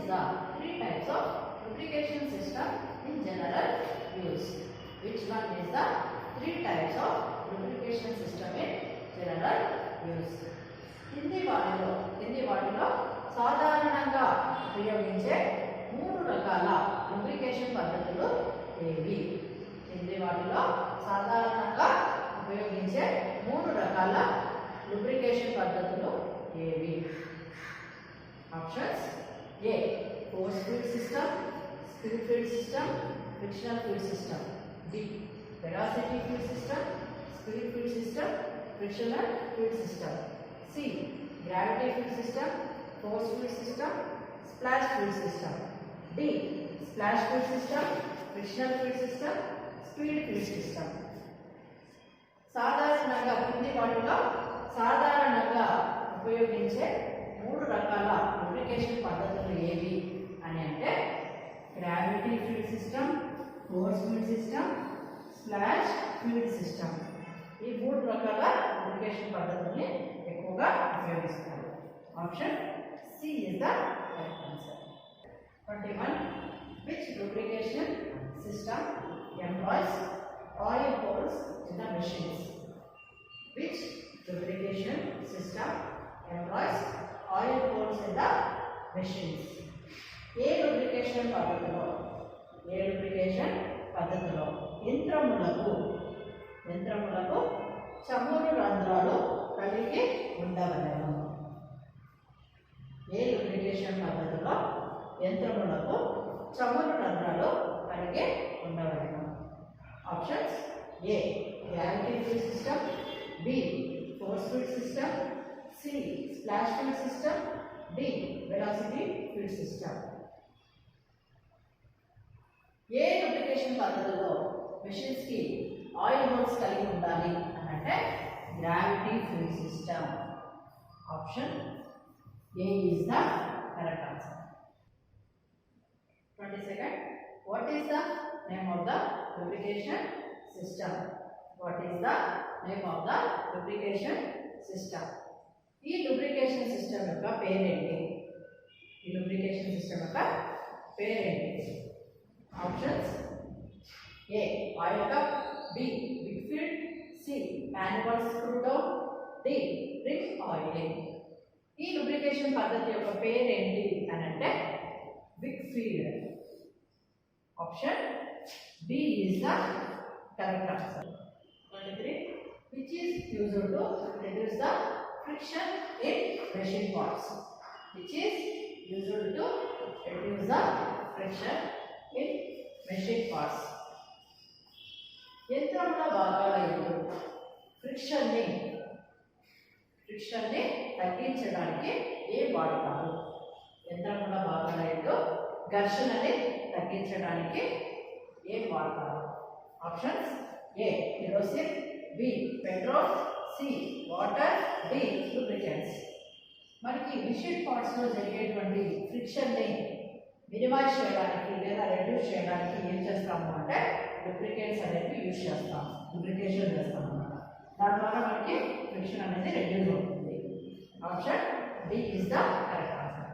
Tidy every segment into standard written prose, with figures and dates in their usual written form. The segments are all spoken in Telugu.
the three types of lubrication system in general use? Which one is the three types of lubrication system in general use? కింది వాటిలో సాధారణంగా ఉపయోగించే మూడు రకాల lubrication పద్ధతులు ఏవి? కింది వాటిలో సాధారణంగా ఉపయోగించే మూడు రకాల lubrication పద్ధతులు ఏవి? Options: A. Force fluid system, speed fluid system, frictional fluid system. B. Velocity fluid system, speed fluid system, frictional fluid system. C. Gravity fluid system, force fluid system, splash fluid system. D. Splash fluid system, frictional fluid system, speed fluid system. సాధారణంగా కింది వాటిలో సాధారణంగా ఉపయోగించే మూడు రకాల lubrication పద్ధతులు ఏవి అని అంటే gravity fluid system, force fluid system, splash fluid system. ఈ మూడు రకాల lubrication పద్ధతుల్ని ఎక్కువగా ఉపయోగిస్తారు. Option C is the right answer. 21. Which lubrication system employs oil holes in the machines? Which lubrication system employs oil holes in the machines? A lubrication పద్ధతిలో యంత్రములకు చమురు రంధ్రాలు కలిగి ఉండవలెను? ఏ lubrication పద్ధతిలో యంత్రములకు చమురు రంధ్రాలు కలిగి ఉండవలెను? Options: A. Gravity fluid system, B. Force fluid system, C. Splash fluid system, D. Velocity fluid system. ఏ lubrication పద్ధతిలో మెషిన్స్ కి ఆయిల్ హోల్స్ కలిగి ఉండాలి అని అంటే gravity fluid system. Option A is the correct answer. 22nd. What is the name of the lubrication system? What is the name of the lubrication system? ఈ lubrication system యొక్క పేరేంటి? Options: A. Oil cup, B. Big field, C. Manual screw down, D. Rim oiling. ఈ lubrication పద్ధతి యొక్క పేరేంటి అని అంటే big field. Option B is the correct answer. 23. Which is used to reduce the friction in machine parts? Which is used to reduce the friction in machine parts? యంత్రముల భాగాల యందు ఫ్రిక్షన్ ని తగ్గించడానికి ఏం వాడతారు? యంత్రముల భాగాల యందు ఘర్షణని తగ్గించడానికి ఏం వాడతారు? Options: A. Kerosene, B. Petrol, C. Water, D. Lubricants. మనకి మిషన్ పార్ట్స్ లో జరిగేటువంటి ఫ్రిక్షన్ ని మినిమైజ్ చేయడానికి లేదా రెడ్యూస్ చేయడానికి ఏం చేస్తాము అంటే లూబ్రికెంట్స్ అనేవి యూజ్ చేస్తాం, లూబ్రికేషన్ చేస్తాం అన్నమాట. దాని ద్వారా మనకి ఫ్రిక్షన్ అనేది రెడ్యూస్ అవుతుంది. Option D is the correct answer.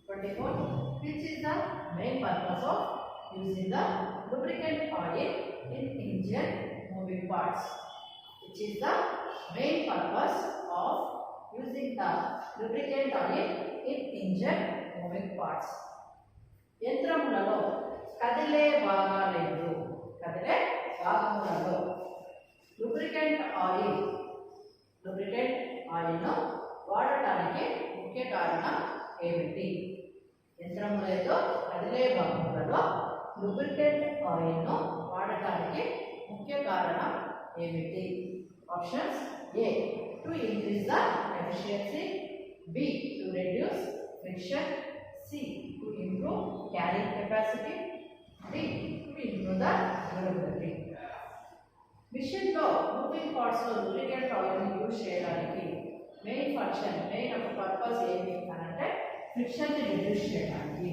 24. Which is the main purpose of using the lubricant oil in engine moving parts? Which is the main purpose of using the lubricant oil in engine moving parts? యంత్రములలో కదిలే భాగములలో lubricant oil ను వాడటానికి ముఖ్య కారణం ఏమిటి? యంత్రములలో కదిలే భాగములలో lubricant oil ను వాడటానికి ముఖ్య కారణం ఏమిటి? Options: A. To increase the efficiency, B. To reduce friction, C. To improve carrying capacity, D. To improve the durability. Machine లో మూవింగ్ పార్ట్స్ లో lubricant oil ని యూజ్ చేయడానికి మెయిన్ ఒక పర్పస్ ఏంటి అని అంటే ఫ్రిక్షన్ ని రిడ్యూస్ చేయడానికి,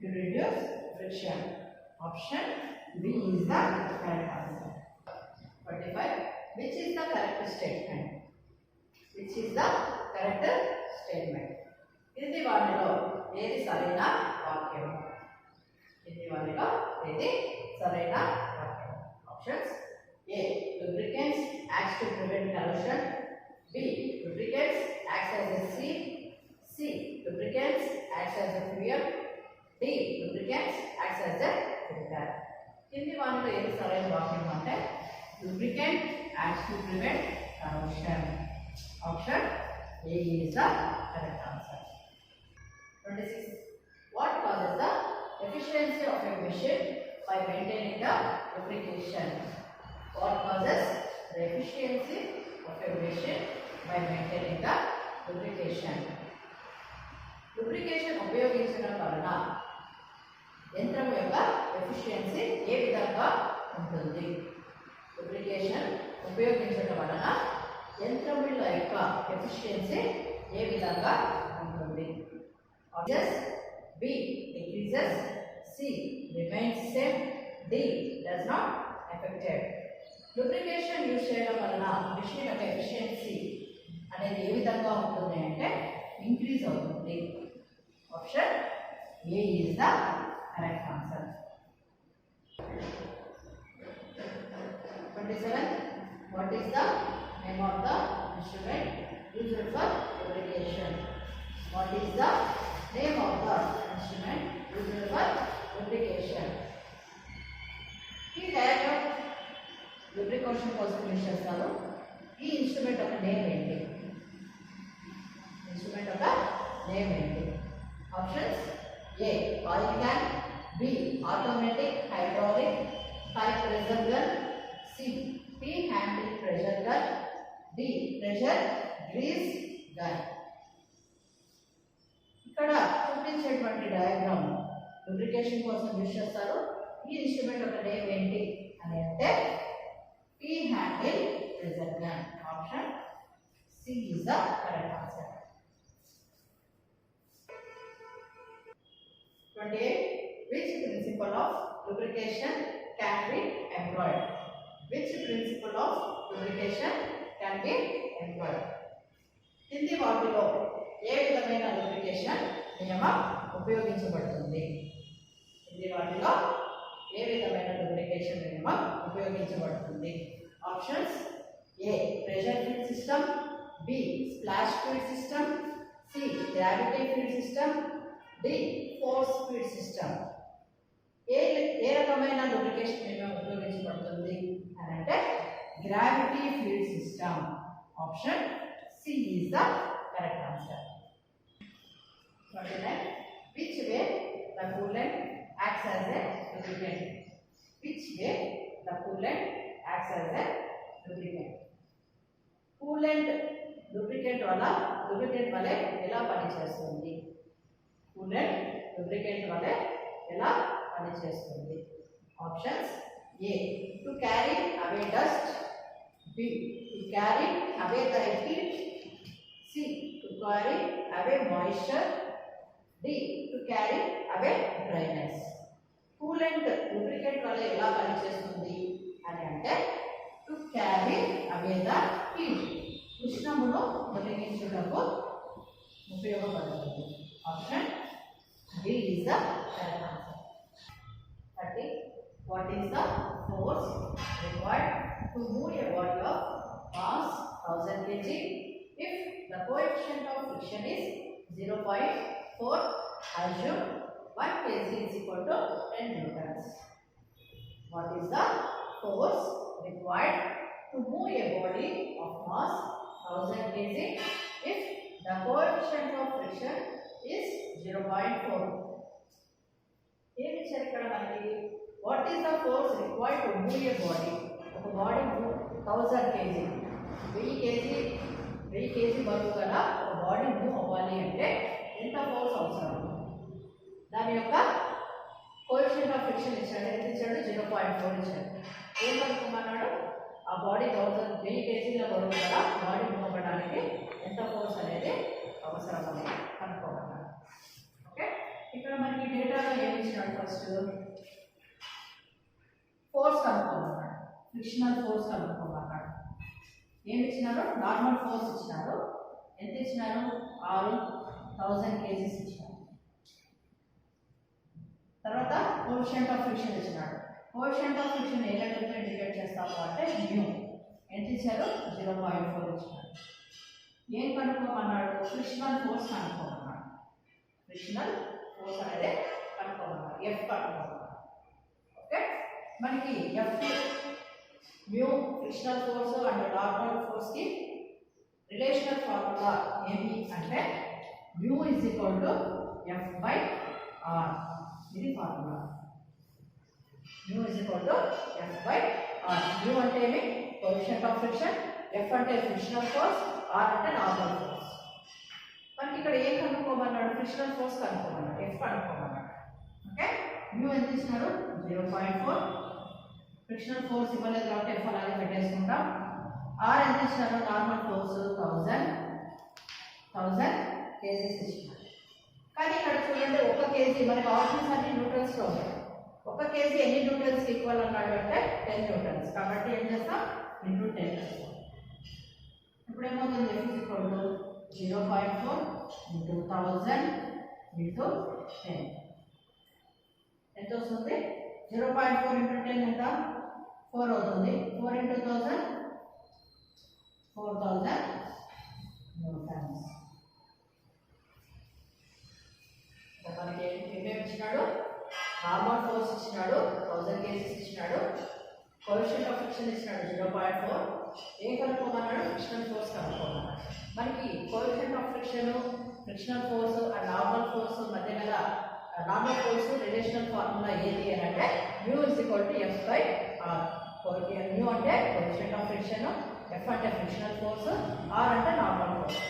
to reduce friction. Option B is the correct answer. 25. Which is the correct statement? Which is the correct statement? కింది వాటిలో ఏది సరైన వాక్యం? కింది వాటిలో ఏది సరైన వాక్యం? Options A lubricants acts to prevent corrosion, b lubricants acts as a seal, c lubricants acts as a fuel, d lubricants acts as a filter. కింది వాటిలో ఏది సరైన వాక్యం అంటే lubricant acts to prevent corrosion. Option A is the correct answer. 26. What causes the efficiency of a machine by maintaining the lubrication? What causes the efficiency of a machine by maintaining the lubrication? Lubrication ఉపయోగించడం వలన యంత్రం యొక్క ఎఫిషియన్సీ ఏ విధంగా ఉంటుంది? lubrication ఉపయోగించడం వలన యంత్రముల యొక్క ఎఫిషియన్సీ ఏ విధంగా ఉంటుంది? Options B decreases, C remains same, D does not affected. lubrication use చేయడం వలన మిషన్ యొక్క ఎఫిషియన్సీ అనేది ఏ విధంగా ఉంటుంది అంటే ఇంక్రీజ్ అవుతుంది. Option A is the correct answer. 27. What is the name of the instrument used for lubrication? What is the name of the instrument used for lubrication? ఈ డయాగ్రామ్ lubrication కోసం యూజ్ చేస్తారు. ఈ ఇన్స్ట్రుమెంట్ యొక్క నేమ్ ఏంటి? ఇన్స్ట్రుమెంట్ యొక్క నేమ్ ఏంటి? Options A oil can, B automatic hydraulic high pressure gun, C T handle pressure gun, D pressure grease gun. ఇక్కడ చూపించేటువంటి డయాగ్రామ్ lubrication కోసం యూజ్ చేస్తారు. ఈ ఇన్స్ట్రుమెంట్ యొక్క నేమ్ ఏంటి అని అంటే T handle pressure gun. Option C is the correct answer. 28. Which principle of lubrication can be employed? Which principle of lubrication can be employed? కింది వాటిలో ఏ విధమైన lubrication నియమం ఉపయోగించబడుతుంది? కింది వాటిలో ఏ విధమైన lubrication నియమం ఉపయోగించబడుతుంది? Options A pressure feed system, B splash feed system, C gravity feed system, D force feed system. ఏ రకమైన lubrication నియమం ఉపయోగించబడుతుంది అని అంటే gravity feed system. Option C is the correct answer. 29. Which way the coolant acts as a lubricant? Which way the coolant acts as a lubricant? Coolant lubricant వలె ఎలా పనిచేస్తుంది? Coolant lubricant వలె ఎలా పనిచేస్తుంది? Options A to carry away dust, B to carry away the heat, C to carry away moisture, D to carry away dryness. Coolant lubricant వల్ల ఎలా పనిచేస్తుంది అని అంటే to carry away the heat, ఉష్ణమును తొలగించుటకు ఉపయోగపడుతుంది. Option D is the correct answer. 30. What is the force required to move a body of mass 1000 kg if the coefficient of friction is 0.4? Assume 1 kg is equal to 10 newtons. What is the force required to move a body of mass 1000 kg if the coefficient of friction is 0.4? ఏమి ఇచ్చారు ఇక్కడ మనకి? What is the force required to move A body? ఒక బాడీ 1000 kg 1000 kg బరువు గల ఒక బాడీ మూవ్ అవ్వాలి అంటే ఎంత ఫోర్స్ అవసరం? దాని యొక్క కోఎఫిషియంట్ ఆఫ్ ఫ్రిక్షన్ ఇచ్చాడు. ఎంత ఇచ్చాడు? 0.4 ఇచ్చాడు. ఏం కనుక్కోమన్నాడు? ఆ బాడీ 1000 kg బరువు గల బాడీ మూవ్ అవ్వడానికి ఎంత ఫోర్స్ అనేది అవసరం అని కనుక్కోమన్నాడు. ఓకే, ఇక్కడ మనకి డేటాలో ఏమి ఇచ్చినాడు? ఫస్ట్ ఫోర్స్ కనుక్కోమన్నాడు, ఫ్రిక్షనల్ ఫోర్స్ కనుక్కోమన్నాడు. ఏమి ఇచ్చినారు? నార్మల్ ఫోర్స్ ఇచ్చినారు. ఎంత ఇచ్చినారు? 6000 kgs ఇచ్చినారు. కోఎఫిషియంట్ ఆఫ్ ఫ్రిక్షన్ ఇచ్చినాడు. కోఎఫిషియంట్ ఆఫ్ ఫ్రిక్షన్ ఏ లెటర్తో ఇండికేట్ చేస్తాము అంటే న్యూ. ఎంత ఇచ్చారు? 0.4 ఇచ్చినాడు. ఏం కనుక్కోమన్నాడు? ఫ్రిక్షనల్ ఫోర్స్ కనుక్కోమన్నాడు. ఫ్రిక్షనల్ ఫోర్స్ అనేది కనుక్కోమన్నాడు. ఎఫ్ కనుక్కోమన్నాడు. ఓకే, మనకి F mu frictional force and normal force కి రిలేషనల్ ఫార్ములా ఏమి అంటే mu is equal to F by R. ఇది formula. Mu is equal to F by R. Mu అంటే ఏమి? Coefficient of friction. ఎఫ్ అంటే ఫ్రిక్షనల్ ఫోర్స్. ఆర్ అంటే నార్మల్ ఫోర్స్. మనకి ఇక్కడ ఏం కనుక్కోమన్నాడు? ఫ్రిక్షనల్ ఫోర్స్ కనుక్కోమన్నాడు. ఎఫ్ కనుక్కోమన్నాడు. ఓకే, న్యూ ఎంత ఇచ్చినాడు? 0.4. ఫ్రిక్షనల్ ఫోర్స్ ఇవ్వలేదు కాబట్టి ఎఫ్ అలాగే పెట్టేసుకుంటాం. ఆర్ ఎంత ఇచ్చినారు? నార్మల్ ఫోర్స్ 1000 కేజీస్ ఇచ్చినారు. కానీ ఇక్కడ చూడండి, 1 కేజీ మనకి ఆప్షన్స్ అన్ని న్యూటన్స్ లో ఉంటాయి. 1 కేజీ ఎన్ని న్యూటన్స్ ఈక్వల్ అన్నాడు అంటే 10 న్యూటన్స్. కాబట్టి ఏం చేస్తాం? ఇంటూ 10 చేస్తాం. ఇప్పుడు ఏమవుతుంది? F is equal to 0.4 into 1000 into 10. ఎంత వస్తుంది? 0.4 into 10 ఎంత? 4 అవుతుంది. 4 into 1000 4000 న్యూటన్స్. మనకి ఏమేమి ఇచ్చినాడు? నార్మల్ ఫోర్స్ ఇచ్చినాడు, 1000 కేజీస్ ఇచ్చినాడు, కోఎఫిషియంట్ ఆఫ్ ఫ్రిక్షన్ ఇచ్చినాడు 0.4. ఏం కనుక్కోమన్నాడు? ఫ్రిక్షనల్ ఫోర్స్ కనుక్కోమన్నాడు. మనకి coefficient of friction, frictional force and normal force మధ్య గల నార్మల్ ఫోర్స్ రిలేషనల్ ఫార్ములా ఏది అని అంటే mu is equal to F by R. Mu అంటే కోఎఫిషియంట్ ఆఫ్ ఫ్రిక్షన్, ఎఫ్ అంటే ఫ్రిక్షనల్ ఫోర్స్, ఆర్ అంటే నార్మల్ ఫోర్స్.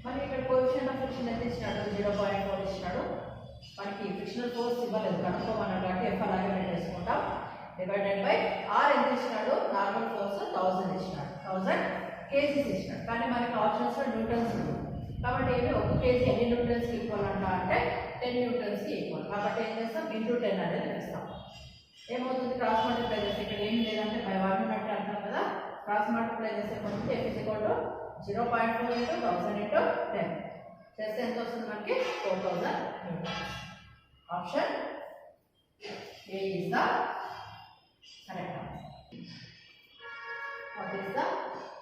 మనకి ఇక్కడ కోఎఫిషియంట్ ఆఫ్ ఫ్రిక్షన్ ఎంత ఇచ్చినాడు? 0.4 ఇచ్చినాడు. మనకి ఫ్రిక్షనల్ ఫోర్స్ ఇవ్వలేదు కనుక్కోమన్నాడు కాబట్టి ఎఫ్ అలాగే పెట్టేసుకుంటాం. డివైడెడ్ బై ఆర్ ఎంత ఇచ్చినాడు? నార్మల్ ఫోర్స్ 1000 ఇచ్చినాడు. 1000 కేజీస్ ఇచ్చినాడు. కానీ మనకి ఆప్షన్స్ న్యూటన్స్ ఉంది కాబట్టి ఏమి 1 కేజీ ఎన్ని న్యూటన్స్ ఈక్వల్ అంట అంటే 10 న్యూటన్స్ కి ఈక్వల్. కాబట్టి ఏం చేస్తాం? ఇంటూ 10 అనేది వేస్తాం. ఏమవుతుంది? క్రాస్ మల్టిప్లై చేస్తే ఇక్కడ ఏం లేదంటే బై 1 ఉన్నట్టు అంటాం కదా. క్రాస్ మల్టిప్లై చేస్తే కొంచెం F is equal to 0.4 into 1000 into 10 చేస్తే ఎంత వస్తుంది? మనకి 4000 newtons. Option A is the correct answer. What is the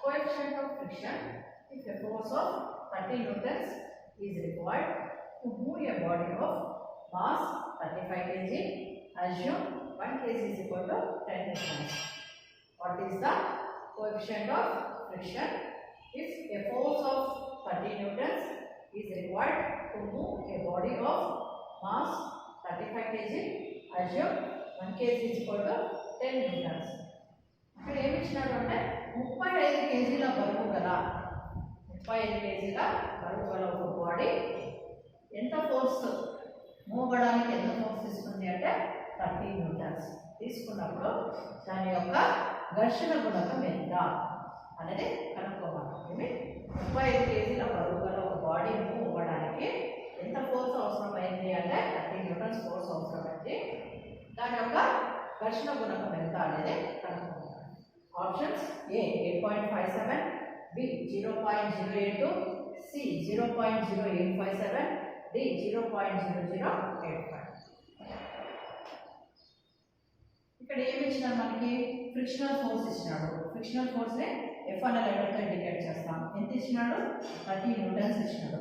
coefficient of friction if a force of 30 newtons is required to move a body of mass 35 kg? Assume 1 kg is equal to 10 newtons. What is the coefficient of friction if a force of 30 newtons is required to move a body of mass 35 kg? Assume 1 kg is equal to 10 newtons. ఇక్కడ ఏమి ఇచ్చినాడు అంటే 35 కేజీల బరువు గల 35 కేజీల బరువు గల ఒక బాడీ ఎంత ఫోర్స్ మూవ్ అవ్వడానికి ఎంత ఫోర్స్ తీసుకుంది అంటే 30 న్యూటన్స్ తీసుకున్నప్పుడు దాని యొక్క ఘర్షణ గుణకం ఎంత అనేది కనుక్కోవాలి. 35 కేజీల బరువు గల ఒక బాడీ మూవ్ అవ్వడానికి ఎంత ఫోర్స్ అవసరమైంది అంటే 30 న్యూటన్స్ ఫోర్స్ అవసరమైంది. దాని యొక్క ఘర్షణ గుణకం ఎంత అనేది కనుక్కోవాలి. Options A 8.57, B 0.082, C 0.0857, D 0.0085. ఇక్కడ ఏమి ఇచ్చినారు? మనకి ఫ్రిక్షనల్ ఫోర్స్ ఇచ్చినాడు. ఫ్రిక్షనల్ ఫోర్స్ ని ఎఫ్ అనే లెటర్తో ఇండికేట్ చేస్తాం. ఎంత ఇచ్చినాడు? 30 న్యూటన్స్ ఇచ్చినాడు.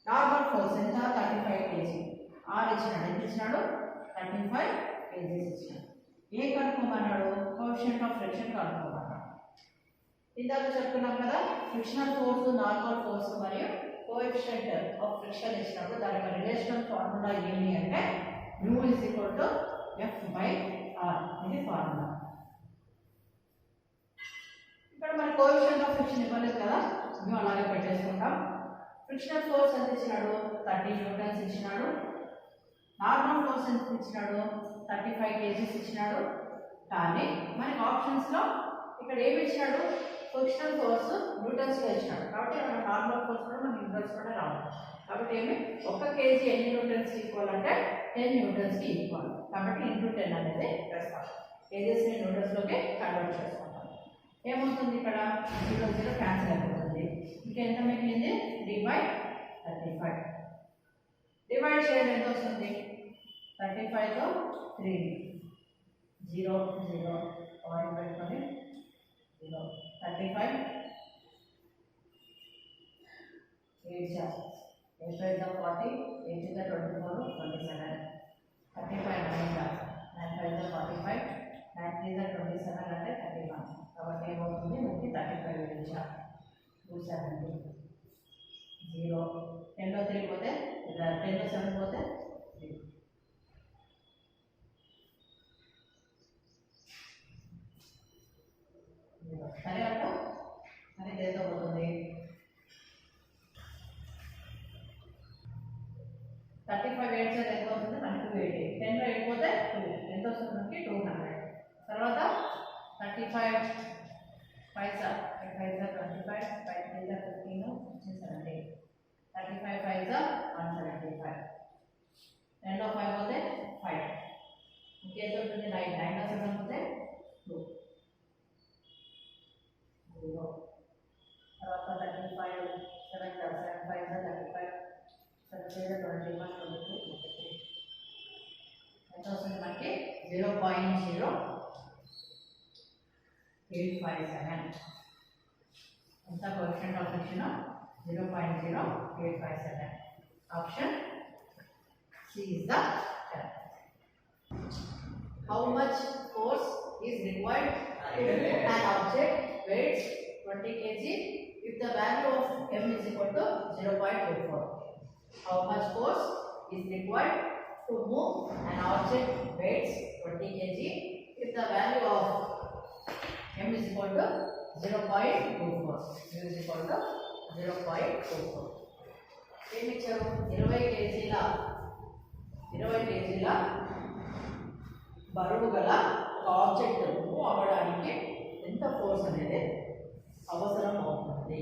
నార్మల్ ఫోర్స్ ఎంత? 35 కేజీ. ఆర్ ఇచ్చినాడు. ఎంత ఇచ్చినాడు? 35 కేజీస్ ఇచ్చినాడు. ఏ కనుక్కోమన్నాడు? కోఎఫిషియంట్ ఆఫ్ ఫ్రిక్షన్ కనుక్కోమన్నాడు. ఇందాక చెప్పుకున్నాం కదా, ఫ్రిక్షనల్ ఫోర్స్, నార్మల్ ఫోర్స్ మరియు కోఎఫిషియంట్ ఆఫ్ ఫ్రిక్షన్ ఇచ్చినప్పుడు దాని యొక్క రిలేషనల్ ఫార్ములా ఏమి అంటే mu is equal to F by R. ఇది ఫార్ములా. ఇక్కడ మన కోఎఫిషియంట్ ఆఫ్ ఫ్రిక్షన్ ఇవ్వలేదు కదా, న్యూ అలాగే పెట్టేసుకుంటాం. ఫ్రిక్షనల్ ఫోర్స్ ఎంత ఇచ్చినాడు? 30 న్యూటన్స్ ఇచ్చినాడు. నార్మల్ ఫోర్స్ ఎంత ఇచ్చినాడు? 35 కేజీస్ ఇచ్చినాడు. కానీ మనకి ఆప్షన్స్లో ఇక్కడ ఏమి ఇచ్చినాడు? ఫ్రిక్షనల్ ఫోర్స్ న్యూటన్స్లో ఇచ్చినాడు కాబట్టి మన నార్మల్ ఫోర్స్ కూడా మన న్యూటన్స్ కూడా రావాలి. కాబట్టి ఏమి 1 కేజీ ఎన్ని న్యూటన్స్ ఈక్వల్ అంటే 10 న్యూటన్స్కి ఈక్వల్. కాబట్టి ఇంటూ 10 అనేది వేస్తాం. కేజీస్ని న్యూటన్స్లోకి కన్వర్ట్ చేసుకుంటాం. ఏమవుతుంది? ఇక్కడ 0 0 క్యాన్సిల్ అయిపోతుంది. ఇంకెంత మిగిలింది? 3/35. డివైడ్ చేయడం ఎంత వస్తుంది? 35తో 3 0 0 పాయింట్ పెట్టుకొని 0 35 8 5 40 8 24 27 35 9 5 45 9 27 అంటే 31 కాబట్టి ఏమవుతుంది మనకి 35 వేయించా 270 0 10లో 3 పోతే 10లో 7 పోతే 0 సరే అంట మరి దేంతో పోతుంది 35 8 ఎంత వస్తుంది మనకి 280 10లో 8 పోతే 2 ఎంత వస్తుంది మనకి 200 తర్వాత 35 5 25 5 15 17 35 5 175 10లో 5 పోతే 5 ఇంకేంత ఉంటుంది 9 9లో 7 పోతే 2 0 తర్వాత 35 7 5 35 21 22 ఎంత వస్తుంది మనకి 0.0857 ఎంత coefficient of friction 0.0857 option C is the correct. How much force is required to move an object weighs 20 kg if the value of m is equal to 0.24? How much force is required to move an object weighs 20 kg if the value of m is equal to 0.24? m is equal to 0.24. ఏమి ఇచ్చారు 20 కేజీల బరువు గల ఒక ఆబ్జెక్ట్ మూవ్ అవ్వడానికి ఎంత ఫోర్స్ అనేది అవసరం అవుతుంది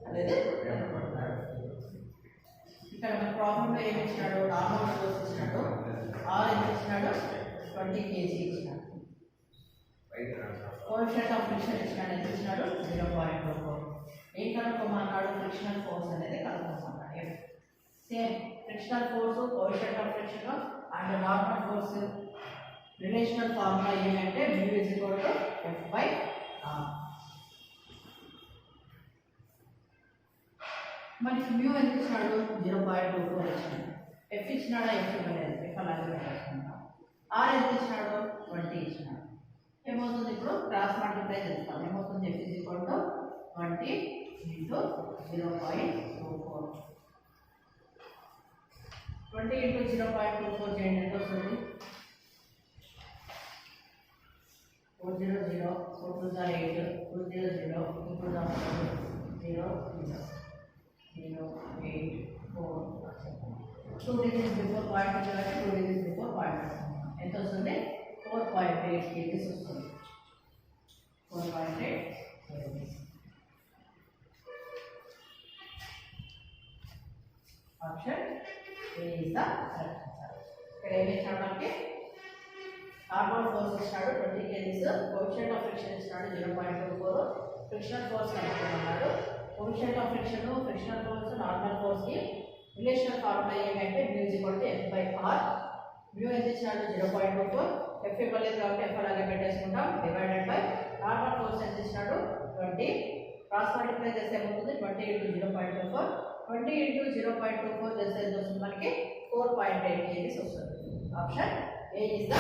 అనేది ఇక్కడ మన ప్రాబ్లంలో ఏమి ఇచ్చినాడు నార్మల్ ఫోర్స్ ఇచ్చినాడు ఆర్ ఎంత ఇచ్చినాడు 20 కేజీ ఇచ్చినాడు కోఎఫిషియంట్ ఆఫ్ ఫ్రిక్షన్ ఇచ్చినాడు ఎంత ఇచ్చినాడు 0.24 ఏం కనుక్కోమన్నాడు ఫ్రిక్షనల్ ఫోర్స్ అనేది కనుక్కోమన్నాడు same frictional force coefficient of friction and normal force relational formula ఏంటంటే μ = F/r. మనకి μ ఎంత ఇచ్చినాడు 0.24 ఇచ్చినాడు F ఇచ్చినాడా F ఇవ్వలేదు F అలాగే రాసుకుంటాం R ఎంత ఇచ్చినాడు 20 ఇచ్చినాడు ఏమవుతుంది ఇప్పుడు క్రాస్ మల్టిప్లై చేస్తాం ఏమవుతుంది F = 20 into 0.24 20 into 0.24 చేయండి ఎంత వస్తుంది 400 4 8 200 into 0 0 0 8 4 2 digits before point 2 digits before point ఎంత వస్తుంది 4.8 kg వస్తుంది 4.8 kg. Option A is the correct answer. ఇక్కడ ఏమి ఇచ్చాడు మనకి నార్మల్ ఫోర్స్ ఇచ్చాడు 20 kgs కోఎఫిషియంట్ ఆఫ్ ఫ్రిక్షన్ ఇచ్చాడు 0.24 ఫ్రిక్షనల్ ఫోర్స్ కనుక్కోమన్నాడు coefficient of friction frictional force normal force కి రిలేషనల్ ఫార్ములా ఏంటంటే μ = F/r μ ఎంత ఇచ్చాడు 0.24 F ఇవ్వలేదు కాబట్టి F అలాగే పెట్టేసుకుంటాం డివైడెడ్ బై నార్మల్ ఫోర్స్ ఎంత ఇచ్చాడు 20 క్రాస్ మల్టిప్లై చేస్తే ఏమవుతుంది 20 into 0.24 20 into 0.24 చేస్తే ఎంత వస్తుంది మనకి 4.8 kg వస్తుంది. Option A is the